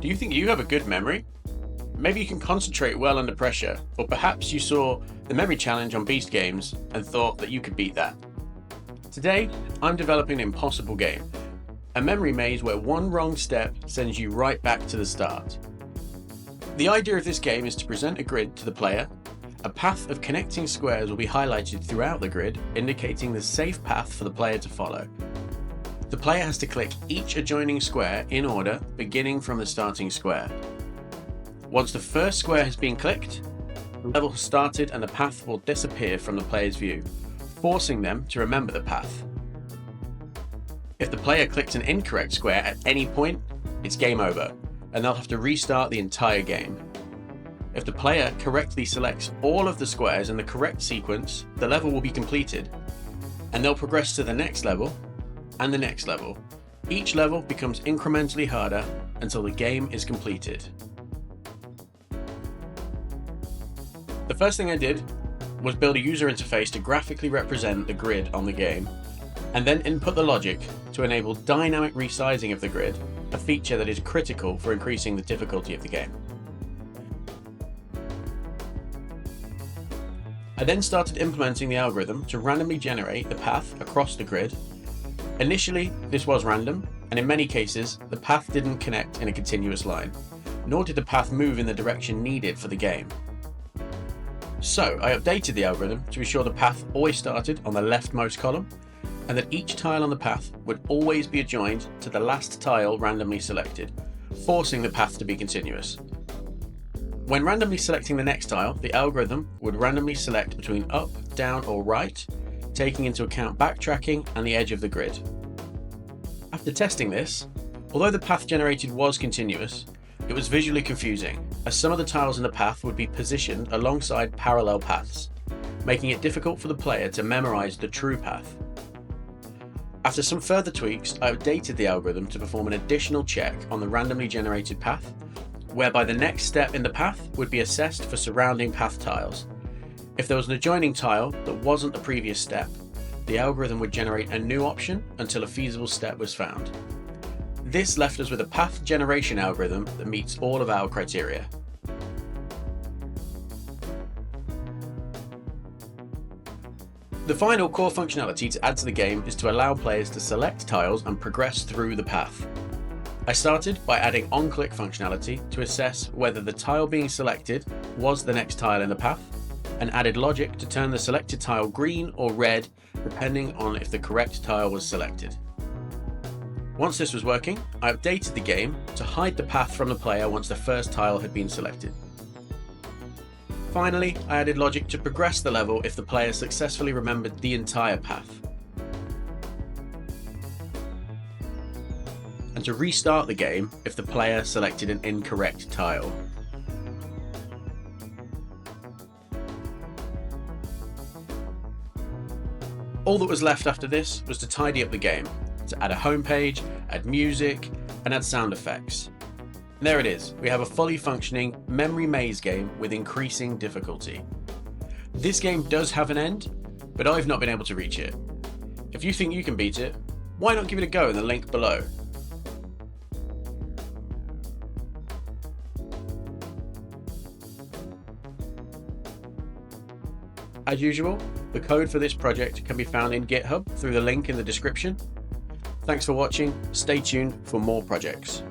Do you think you have a good memory? Maybe you can concentrate well under pressure, or perhaps you saw the memory challenge on Beast Games and thought that you could beat that. Today, I'm developing an impossible game, a memory maze where one wrong step sends you right back to the start. The idea of this game is to present a grid to the player. A path of connecting squares will be highlighted throughout the grid, indicating the safe path for the player to follow. The player has to click each adjoining square in order, beginning from the starting square. Once the first square has been clicked, the level has started and the path will disappear from the player's view, forcing them to remember the path. If the player clicks an incorrect square at any point, it's game over, and they'll have to restart the entire game. If the player correctly selects all of the squares in the correct sequence, the level will be completed, and they'll progress to the next level and the next level. Each level becomes incrementally harder until the game is completed. The first thing I did was build a user interface to graphically represent the grid on the game, and then input the logic to enable dynamic resizing of the grid, a feature that is critical for increasing the difficulty of the game. I then started implementing the algorithm to randomly generate the path across the grid. Initially, this was random, and in many cases, the path didn't connect in a continuous line, nor did the path move in the direction needed for the game. So I updated the algorithm to ensure the path always started on the leftmost column, and that each tile on the path would always be adjoined to the last tile randomly selected, forcing the path to be continuous. When randomly selecting the next tile, the algorithm would randomly select between up, down, or right, taking into account backtracking and the edge of the grid. After testing this, although the path generated was continuous, it was visually confusing, as some of the tiles in the path would be positioned alongside parallel paths, making it difficult for the player to memorize the true path. After some further tweaks, I updated the algorithm to perform an additional check on the randomly generated path, whereby the next step in the path would be assessed for surrounding path tiles. If there was an adjoining tile that wasn't the previous step, the algorithm would generate a new option until a feasible step was found. This left us with a path generation algorithm that meets all of our criteria. The final core functionality to add to the game is to allow players to select tiles and progress through the path. I started by adding on-click functionality to assess whether the tile being selected was the next tile in the path, and added logic to turn the selected tile green or red depending on if the correct tile was selected. Once this was working, I updated the game to hide the path from the player once the first tile had been selected. Finally, I added logic to progress the level if the player successfully remembered the entire path, and to restart the game if the player selected an incorrect tile. All that was left after this was to tidy up the game, to add a homepage, add music, and add sound effects. And there it is, we have a fully functioning memory maze game with increasing difficulty. This game does have an end, but I've not been able to reach it. If you think you can beat it, why not give it a go in the link below? As usual, the code for this project can be found in GitHub through the link in the description. Thanks for watching, stay tuned for more projects.